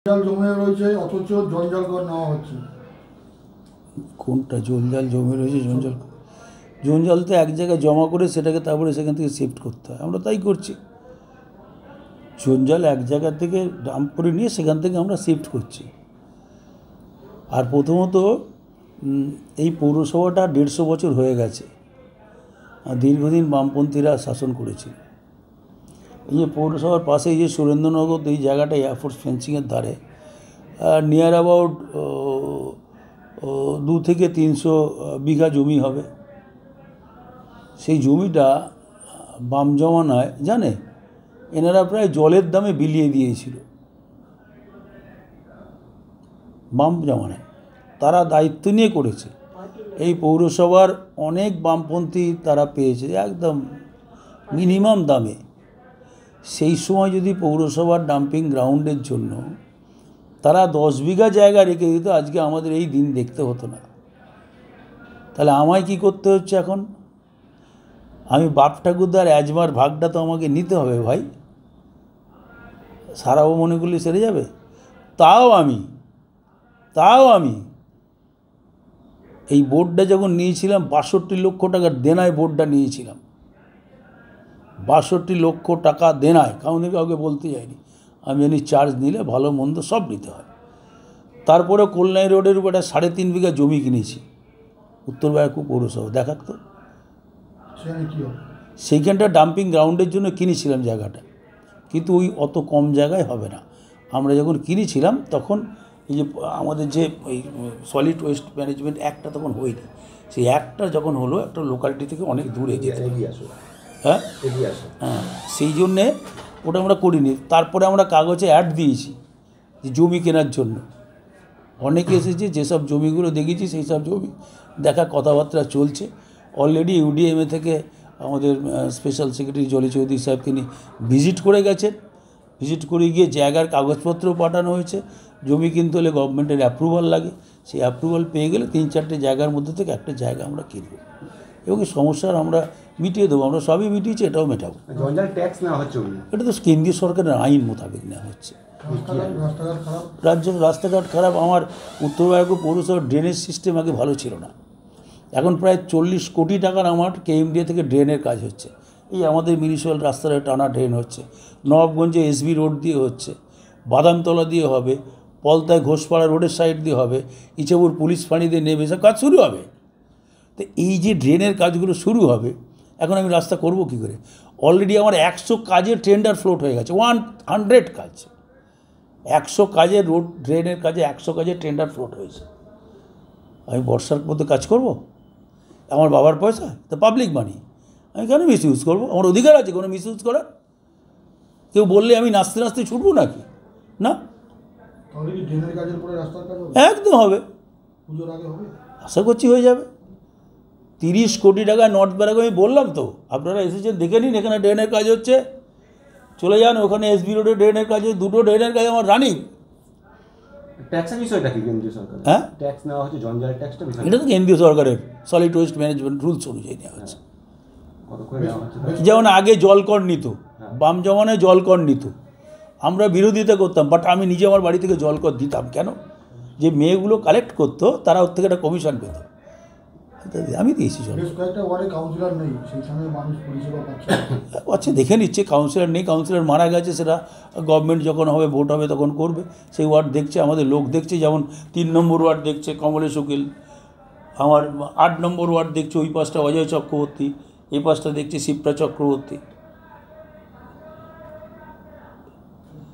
জল জমে রয়েছে অথচ জঞ্জাল করে নেওয়া হচ্ছে। কোনটা জঞ্জাল জমে রয়েছে? জঞ্জাল তো এক জায়গায় জমা করে সেটাকে তারপরে সেখান থেকে শিফট করতে হয়, আমরা তাই করছি। জঞ্জাল এক জায়গা থেকে ডাম্প করে নিয়ে সেখান থেকে আমরা শিফট করছি। আর প্রথমত এই পৌরসভাটা 150 বছর হয়ে গেছে, দীর্ঘদিন বামপন্থীরা শাসন করেছিল। এই যে পৌরসভার পাশে এই যে সুরেন্দ্রনগর, এই জায়গাটা এয়ারফোর্স ফেন্সিংয়ের ধারে নিয়ার অ্যাবাউট 2 থেকে 300 বিঘা জমি হবে। সেই জমিটা বাম জমানায় জানে এনারা প্রায় জলের দামে বিলিয়ে দিয়েছিল। বাম জমানায় তারা দায়িত্ব নিয়ে করেছে। এই পৌরসভার অনেক বামপন্থী তারা পেয়েছে একদম মিনিমাম দামে। সেই সময় যদি পৌরসভার ডাম্পিং গ্রাউন্ডের জন্য তারা 10 বিঘা জায়গা রেখে দিত, আজকে আমাদের এই দিন দেখতে হতো না। তাহলে আমায় কি করতে হচ্ছে এখন? আমি বাপ ঠাকুরদার অ্যাজমার ভাগটা তো আমাকে নিতে হবে ভাই, সারাও মনে করলে সেরে যাবে? তাও আমি এই বোর্ডটা যখন নিয়েছিলাম 62 লক্ষ টাকার দেনায় বোর্ডটা নিয়েছিলাম। 62 লক্ষ টাকা দেনায়, কাউকে বলতে যায়নি। আমি জানি চার্জ নিলে ভালো মন্দ সব নিতে হয়। তারপরে কল্যাণী রোডের উপর একটা 3.5 বিঘা জমি কিনেছি উত্তর ব্যারাকপুর পৌরসভা। দেখাক তো সেইখানটা ডাম্পিং গ্রাউন্ডের জন্য কিনেছিলাম জায়গাটা, কিন্তু ওই অত কম জায়গায় হবে না। আমরা যখন কিনেছিলাম তখন এই যে আমাদের যে ওই সলিড ওয়েস্ট ম্যানেজমেন্ট অ্যাক্টটা তখন হয়নি। সেই অ্যাক্টটা যখন হলো একটা লোকালিটি থেকে অনেক দূরে যেতে হ্যাঁ, সেই জন্যে ওটা আমরা করিনি। তারপরে আমরা কাগজে অ্যাড দিয়েছি যে জমি কেনার জন্য। অনেকে এসেছে, যেসব জমিগুলো দেখেছি সেই সব জমি দেখা কথাবার্তা চলছে। অলরেডি ইউডিএমএ থেকে আমাদের স্পেশাল সেক্রেটারি জলি চৌধুরী সাহেব তিনি ভিজিট করে গেছেন। ভিজিট করে গিয়ে জায়গার কাগজপত্র পাঠানো হয়েছে। জমি কিনতে হলে গভর্নমেন্টের অ্যাপ্রুভাল লাগে, সেই অ্যাপ্রুভাল পেয়ে গেলে 3-4টে জায়গার মধ্যে থেকে একটা জায়গা আমরা কিনব এবং এই সমস্যার আমরা মিটিয়ে দেবো। আমরা সবই মিটিয়েছি, এটাও মেটাবো। জঞ্জাল ট্যাক্স নেওয়া হচ্ছে, এটা তো কেন্দ্রীয় সরকারের আইন মোতাবেক নেওয়া হচ্ছে। রাজ্যের রাস্তাঘাট খারাপ। আমার উত্তর ব্যারাকপুর পৌরসভার ড্রেনেজ সিস্টেম আগে ভালো ছিল না। এখন প্রায় 40 কোটি টাকার আমার কেএমডিএ থেকে ড্রেনের কাজ হচ্ছে। এই আমাদের মিউনিসিপ্যাল রাস্তায় টানা ড্রেন হচ্ছে, নবাবগঞ্জে এসবি রোড দিয়ে হচ্ছে, বাদামতলা দিয়ে হবে, পলতায় ঘোষপাড়া রোডের সাইড দিয়ে হবে, ইচাপুর পুলিশ ফাঁড়ি দিয়ে নেবে, সব কাজ শুরু হবে। তো এই যে ড্রেনের কাজগুলো শুরু হবে, এখন আমি রাস্তা করব কী করে? অলরেডি আমার 100 কাজের টেন্ডার ফ্লোট হয়ে গেছে। 100 কাজ, 100 কাজের রোড ড্রেনের কাজে 100 কাজের টেন্ডার ফ্লোট হয়েছে। আমি বর্ষার মধ্যে কাজ করব? আমার বাবার পয়সা তো পাবলিক মানি, আমি কেন মিস ইউজ করবো? আমার অধিকার আছে কোনো মিস ইউজ করার? কেউ বললে আমি নাচতে নাচতে ছুটবো নাকি? না, একদম হবে, আশা করছি হয়ে যাবে। 30 কোটি টাকা নর্থ ব্যারাকপুর, আমি বললাম তো, আপনারা এসেছেন দেখে নিন। এখানে ড্রেনের কাজ হচ্ছে, চলে যান ওখানে এসবি রোডে ড্রেনের কাজ, 2টো ড্রেনের কাজ আমার রানিং। ট্যাক্সের বিষয়টা কি কেন্দ্রীয় সরকার? হ্যাঁ, ট্যাক্স নেওয়া হচ্ছে, জঞ্জাল ট্যাক্সটা বিষয় এটা তো কেন্দ্রীয় সরকারের সলিড ওয়েস্ট ম্যানেজমেন্ট রুলস অনুযায়ী নেওয়া হচ্ছে। কত করে নেওয়া হচ্ছে? যেমন আগে জলকর নিত, বাম জমানায় জলকর নিত, আমরা বিরোধিতা করতাম, বাট আমি নিজে আমার বাড়ি থেকে জলকর দিতাম। কেন? যে মেয়েগুলো কালেক্ট করতো তারা ওর থেকে একটা কমিশন পেত, আমি দিয়েছি। আচ্ছা, দেখে নিচ্ছে। কাউন্সিলর নেই, কাউন্সিলর মারা গেছে, সেটা গভর্নমেন্ট যখন হবে, ভোট হবে তখন করবে। সেই ওয়ার্ড দেখছে, আমাদের লোক দেখছে। যেমন 3 নম্বর ওয়ার্ড দেখছে কমলেশ উকিল, আমার 8 নম্বর ওয়ার্ড দেখছে ওই পাশটা অজয় চক্রবর্তী, এই পাশটা দেখছে শিপ্রা চক্রবর্তী।